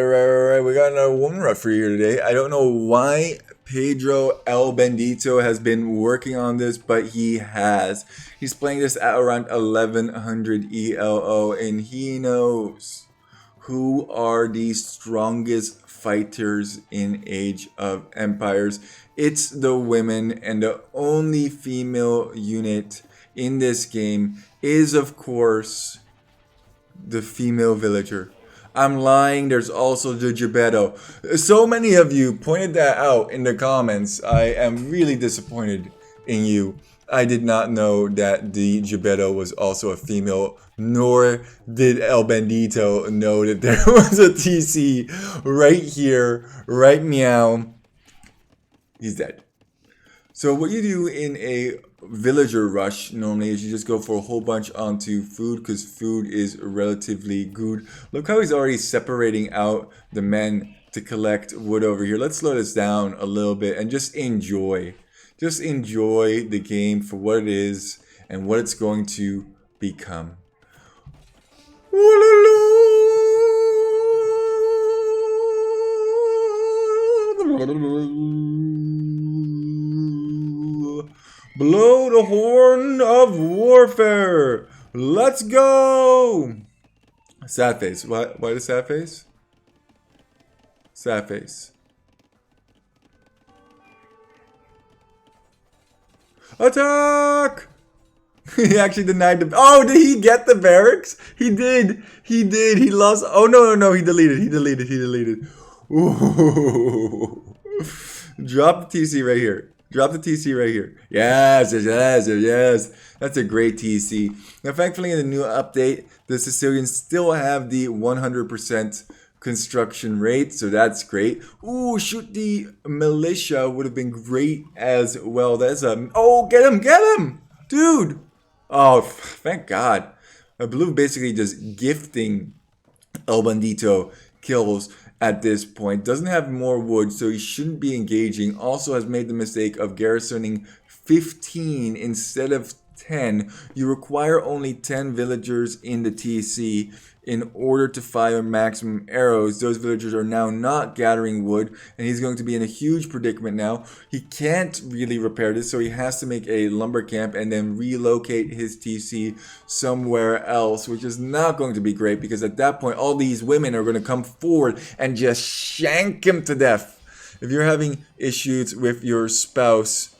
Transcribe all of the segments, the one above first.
Right. We got another woman ref for you today. I don't know why Pedro El Bendito has been working on this, but he has. He's playing this at around 1100 ELO, and he knows who are the strongest fighters in Age of Empires. It's the women, and the only female unit in this game is, of course, the female villager. I'm lying, there's also the Geppetto. So many of you pointed that out in the comments. I am really disappointed in you. I did not know that the Geppetto was also a female, nor did El Bandito know that there was a TC right here, right meow. He's dead. So what you do in a villager rush normally is you just go for a whole bunch onto food because food is relatively good. Look how he's already separating out the men to collect wood over here. Let's slow this down a little bit and just enjoy. Just enjoy the game for what it is and what it's going to become. Blow the horn of warfare. Let's go. Sad face. Why the sad face? Sad face. Attack! He actually denied the... Oh, did he get the barracks? He did. He did. He lost... Oh, no. He deleted. Ooh. Drop the TC right here. Drop the TC right here. Yes. That's a great TC. Now, thankfully, in the new update, the Sicilians still have the 100% construction rate, so that's great. Ooh, shoot the militia would have been great as well. That's a... Oh, get him! Dude! Oh, thank God. Blue basically just gifting El Bandito kills at this point. Doesn't have more wood, so he shouldn't be engaging. Also has made the mistake of garrisoning 15 instead of 10. You require only 10 villagers in the TC in order to fire maximum arrows. Those villagers are now not gathering wood, and he's going to be in a huge predicament now. He can't really repair this, so he has to make a lumber camp and then relocate his TC somewhere else, which is not going to be great because at that point all these women are going to come forward and just shank him to death. If you're having issues with your spouse,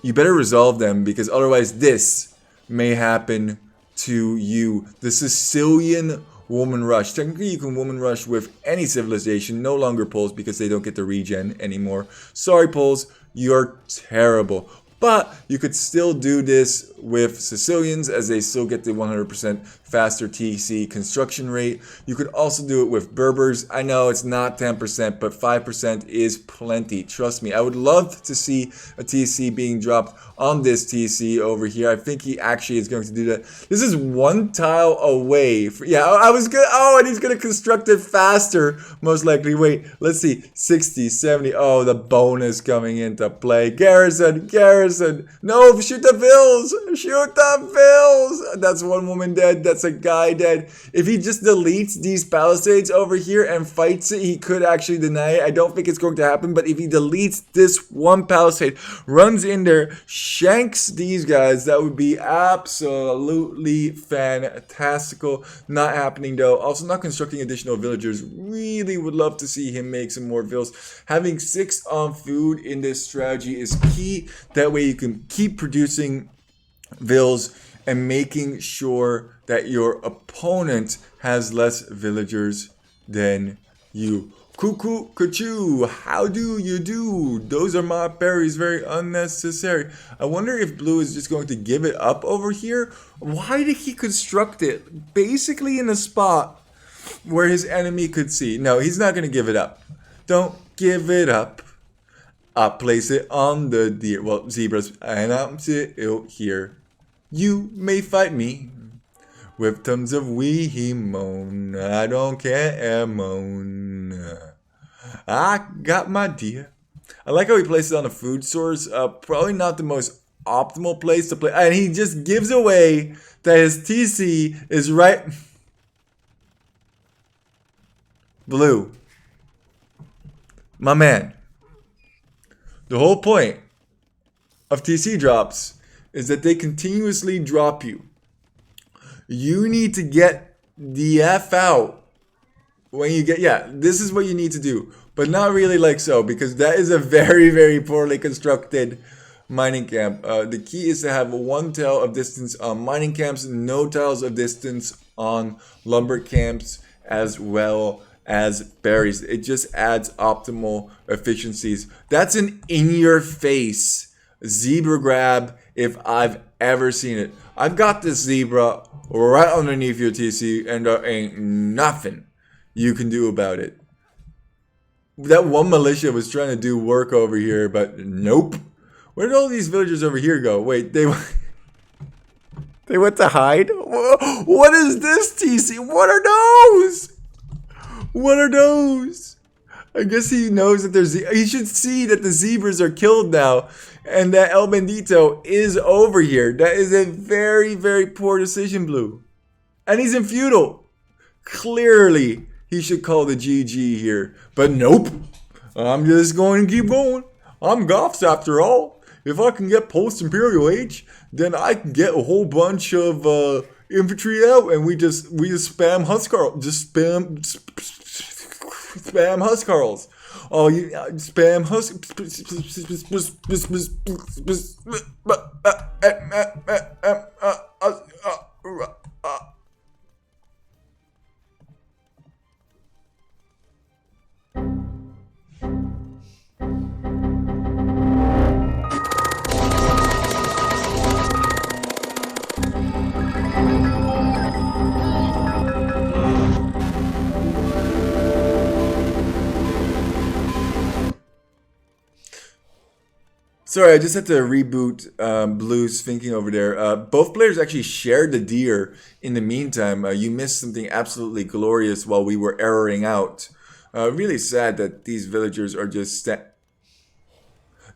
you better resolve them because otherwise this may happen to you. The Sicilian woman rush. Technically, you can woman rush with any civilization, no longer Poles because they don't get the regen anymore. Sorry, Poles, you're terrible. But you could still do this with Sicilians as they still get the 100% faster TC construction rate. You could also do it with Berbers. I know it's not 10%, but 5% is plenty. Trust me, I would love to see a TC being dropped on this TC over here. I think he actually is going to do that. This is one tile away. I was good. Oh, and he's going to construct it faster, most likely. Wait, let's see. 60, 70. Oh, the bonus coming into play. Garrison. No, shoot the vills. That's one woman dead. That's a guy dead. If he just deletes these palisades over here and fights it, he could actually deny it. I don't think it's going to happen, but if he deletes this one palisade, runs in there, shanks these guys, that would be absolutely fantastical. Not happening though. Also not constructing additional villagers. Really would love to see him make some more vills. Having 6 on food in this strategy is key. That way you can keep producing vills and making sure that your opponent has less villagers than you. Cuckoo, cuckoo, how do you do? Those are my berries, very unnecessary. I wonder if Blue is just going to give it up over here. Why did he construct it basically in a spot where his enemy could see? No, he's not going to give it up. Don't give it up. I'll place it on the deer, well, zebras, and I'm still here. You may fight me with tons of wee moan. I don't care, moan. I got my deer. I like how he places it on a food source. Probably not the most optimal place to play. And he just gives away that his TC is right. Blue. My man, the whole point of TC drops is that they continuously drop you. You need to get the F out when you get, yeah, this is what you need to do. But not really like so, because that is a very, very poorly constructed mining camp. The key is to have one tile of distance on mining camps, no tiles of distance on lumber camps, as well as berries. It just adds optimal efficiencies. That's an in-your-face zebra grab if I've ever seen it. I've got this zebra right underneath your TC, and there ain't nothing you can do about it. That one militia was trying to do work over here, but nope. Where did all these villagers over here go? Wait, they went to hide? What is this, TC? What are those? What are those? I guess he knows that there's... He should see that the zebras are killed now, and that El Bandito is over here. That is a very, very poor decision, Blue. And he's in feudal. Clearly, he should call the GG here. But nope. I'm just going to keep going. I'm Goths after all. If I can get post-Imperial Age, then I can get a whole bunch of infantry out, and we just spam Huscarls. Just spam Huscarls. Oh, you spam Sorry, I just had to reboot Blue's thinking over there. Both players actually shared the deer in the meantime. You missed something absolutely glorious while we were erroring out. Really sad that these villagers are just... The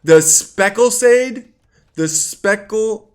Specklesade? The Speckle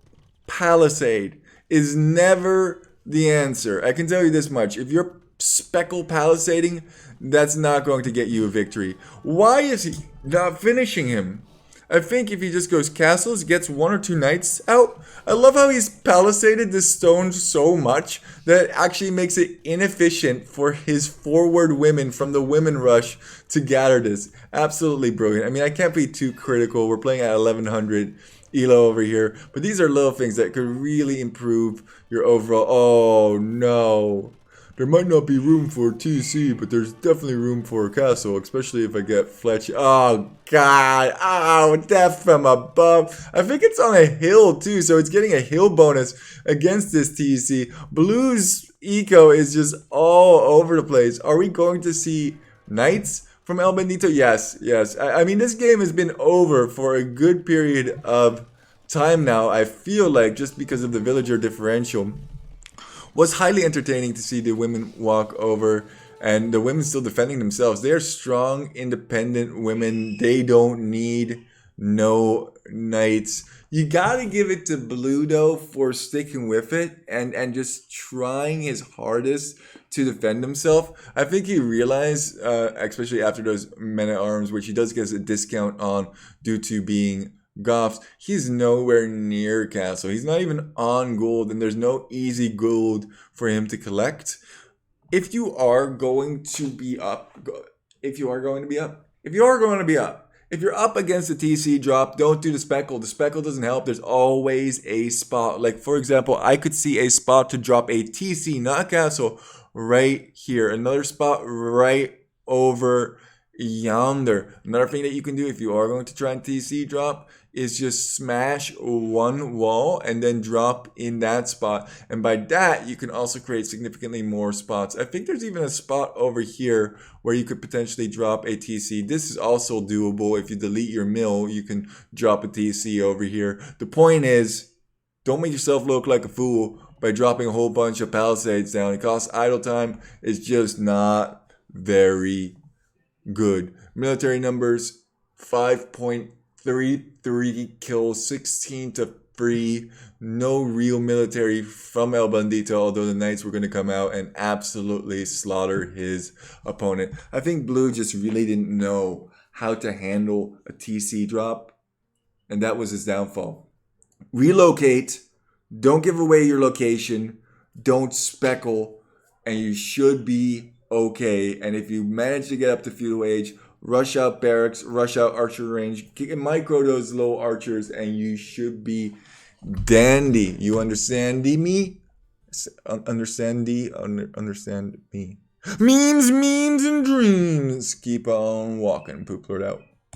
Palisade is never the answer. I can tell you this much. If you're Speckle Palisading, that's not going to get you a victory. Why is he not finishing him? I think if he just goes castles, gets 1 or 2 knights out. I love how he's palisaded this stone so much that it actually makes it inefficient for his forward women from the women rush to gather this. Absolutely brilliant. I mean, I can't be too critical. We're playing at 1100 elo over here. But these are little things that could really improve your overall... Oh, no. There might not be room for TC, but there's definitely room for a castle, especially if I get Fletch. Oh, God. Oh, death from above. I think it's on a hill, too, so it's getting a hill bonus against this TC. Blue's eco is just all over the place. Are we going to see knights from El Bandito? Yes, yes. I mean, this game has been over for a good period of time now, I feel like, just because of the villager differential. Was highly entertaining to see the women walk over, and the women still defending themselves. They are strong, independent women. They don't need no knights. You gotta give it to Blue, though, for sticking with it and just trying his hardest to defend himself. I think he realized, especially after those men-at-arms, which he does get a discount on due to being Goths, he's nowhere near castle. He's not even on gold, and there's no easy gold for him to collect. If you are going to be up, if you're up against the TC drop, don't do the speckle. The speckle doesn't help. There's always a spot. Like, for example, I could see a spot to drop a TC, not castle, right here. Another spot right over yonder. Another thing that you can do if you are going to try and TC drop is just smash one wall and then drop in that spot. And by that, you can also create significantly more spots. I think there's even a spot over here where you could potentially drop a TC. This is also doable. If you delete your mill, you can drop a TC over here. The point is, don't make yourself look like a fool by dropping a whole bunch of palisades down. It costs idle time. It's just not very good. Military numbers, 5.33 kills, 16 to 3. No real military from El Bandito, although the knights were going to come out and absolutely slaughter his opponent. I think Blue just really didn't know how to handle a TC drop, and that was his downfall. Relocate, don't give away your location, don't speckle, and you should be okay. And if you manage to get up to feudal age, rush out barracks, rush out archer range, micro those low archers, and you should be dandy. You understand me? Understand me. Memes, and dreams. Keep on walking. Poop Lord out.